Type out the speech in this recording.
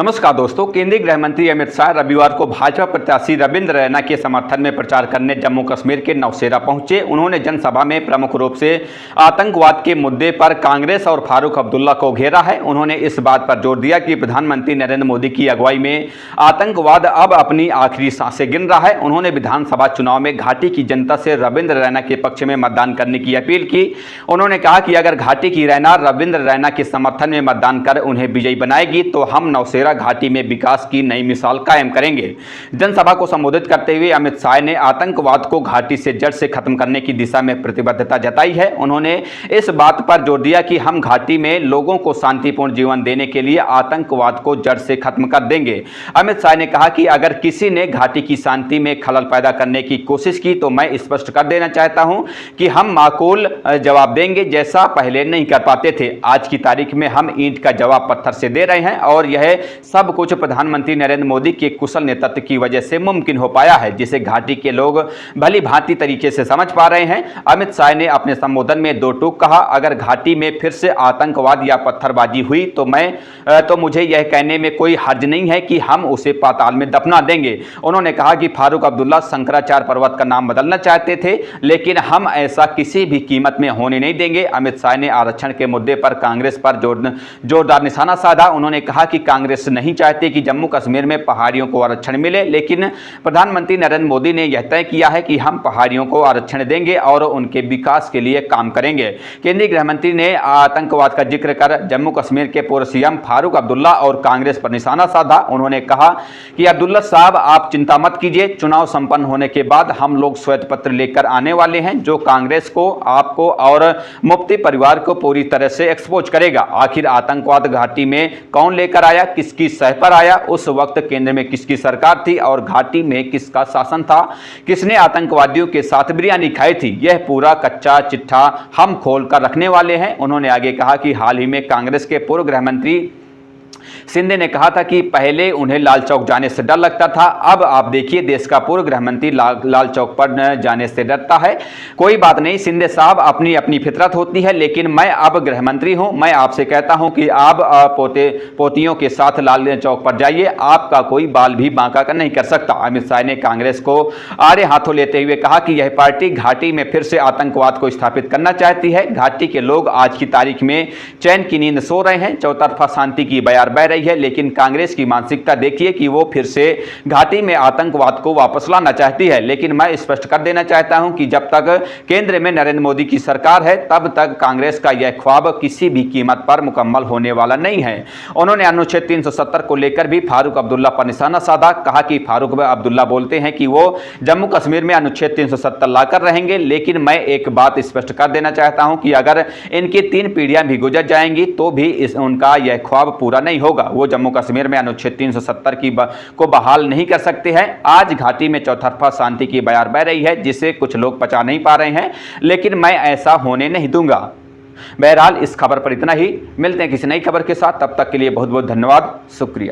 नमस्कार दोस्तों, केंद्रीय गृह मंत्री अमित शाह रविवार को भाजपा प्रत्याशी रविंद्र रैना के समर्थन में प्रचार करने जम्मू कश्मीर के नौशेरा पहुंचे। उन्होंने जनसभा में प्रमुख रूप से आतंकवाद के मुद्दे पर कांग्रेस और फारूक अब्दुल्ला को घेरा है। उन्होंने इस बात पर जोर दिया कि प्रधानमंत्री नरेंद्र मोदी की अगुवाई में आतंकवाद अब अपनी आखिरी सांसें गिन रहा है। उन्होंने विधानसभा चुनाव में घाटी की जनता से रविंद्र रैना के पक्ष में मतदान करने की अपील की। उन्होंने कहा कि अगर घाटी की रैना रविंद्र रैना के समर्थन में मतदान कर उन्हें विजयी बनाएगी तो हम नौशेरा घाटी में विकास की नई मिसाल कायम करेंगे। जनसभा को संबोधित करते हुए अमित शाह ने आतंकवाद को घाटी से जड़ से खत्म करने की दिशा में प्रतिबद्धता जताई है। उन्होंने इस बात पर जोर दिया कि हम घाटी में लोगों को शांतिपूर्ण जीवन देने के लिए आतंकवाद को जड़ से खत्म कर देंगे। अमित शाह ने कहा कि अगर किसी ने घाटी की शांति में खलल पैदा करने की कोशिश की तो मैं स्पष्ट कर देना चाहता हूं कि हम माकूल जवाब देंगे, जैसा पहले नहीं कर पाते थे। आज की तारीख में हम ईंट का जवाब पत्थर से दे रहे हैं और यह सब कुछ प्रधानमंत्री नरेंद्र मोदी के कुशल नेतृत्व की वजह से मुमकिन हो पाया है, जिसे घाटी के लोग भली भांति तरीके से समझ पा रहे हैं। अमित शाह ने अपने संबोधन में दो टूक कहा, अगर घाटी में फिर से आतंकवाद या पत्थरबाजी हुई तो मुझे यह कहने में कोई हर्ज नहीं है कि हम उसे पाताल में दफना देंगे। उन्होंने कहा कि फारूक अब्दुल्ला शंकराचार्य पर्वत का नाम बदलना चाहते थे, लेकिन हम ऐसा किसी भी कीमत में होने नहीं देंगे। अमित शाह ने आरक्षण के मुद्दे पर कांग्रेस पर जोरदार निशाना साधा। उन्होंने कहा कि कांग्रेस नहीं चाहते कि जम्मू कश्मीर में पहाड़ियों को आरक्षण मिले, लेकिन प्रधानमंत्री नरेंद्र मोदी ने यह तय किया है कि हम पहाड़ियों को आरक्षण देंगे और उनके विकास के लिए काम करेंगे। केंद्रीय गृह मंत्री ने आतंकवाद का जिक्र कर जम्मू कश्मीर के पूर्व सीएम फारूक अब्दुल्ला और कांग्रेस पर निशाना साधा। उन्होंने कहा कि अब्दुल्ला साहब, आप चिंता मत कीजिए, चुनाव संपन्न होने के बाद हम लोग श्वेत पत्र लेकर आने वाले हैं जो कांग्रेस को, आपको और मुफ्ती परिवार को पूरी तरह से एक्सपोज करेगा। आखिर आतंकवाद घाटी में कौन लेकर आया, किसकी सह पर आया, उस वक्त केंद्र में किसकी सरकार थी और घाटी में किसका शासन था, किसने आतंकवादियों के साथ बिरयानी खाई थी, यह पूरा कच्चा चिट्ठा हम खोल कर रखने वाले हैं। उन्होंने आगे कहा कि हाल ही में कांग्रेस के पूर्व गृह मंत्री शिंदे ने कहा था कि पहले उन्हें लाल चौक जाने से डर लगता था, अब आप देखिए देश का पूर्व गृह मंत्री लाल चौक पर जाने से डरता है। कोई बात नहीं शिंदे साहब, अपनी अपनी फितरत होती है, लेकिन मैं अब गृह मंत्री हूं। मैं आपसे कहता हूं कि आप पोतियों के साथ लाल चौक पर जाइए, आपका कोई बाल भी बांका नहीं कर सकता। अमित शाह ने कांग्रेस को आड़े हाथों लेते हुए कहा कि यह पार्टी घाटी में फिर से आतंकवाद को स्थापित करना चाहती है। घाटी के लोग आज की तारीख में चैन की नींद सो रहे हैं, चौतरफा शांति की बयार बह रही है, लेकिन कांग्रेस की मानसिकता देखिए कि वो फिर से घाटी में आतंकवाद को वापस लाना चाहती है। लेकिन मैं स्पष्ट कर देना चाहता हूं कि जब तक केंद्र में नरेंद्र मोदी की सरकार है तब तक कांग्रेस का यह ख्वाब किसी भी कीमत पर मुकम्मल होने वाला नहीं है। उन्होंने अनुच्छेद 370 को लेकर भी फारूक अब्दुल्ला पर निशाना साधा। कहा कि फारूक अब्दुल्ला बोलते हैं कि वो जम्मू कश्मीर में अनुच्छेद 370 लाकर रहेंगे, लेकिन मैं एक बात स्पष्ट कर देना चाहता हूं कि अगर इनकी 3 पीढ़ियां भी गुजर जाएंगी तो भी उनका यह ख्वाब पूरा नहीं होगा। वो जम्मू कश्मीर में अनुच्छेद 370 को बहाल नहीं कर सकते हैं। आज घाटी में चौतरफा शांति की बयार बह रही है, जिसे कुछ लोग पचा नहीं पा रहे हैं, लेकिन मैं ऐसा होने नहीं दूंगा। बहरहाल इस खबर पर इतना ही, मिलते हैं किसी नई खबर के साथ, तब तक के लिए बहुत बहुत धन्यवाद, शुक्रिया।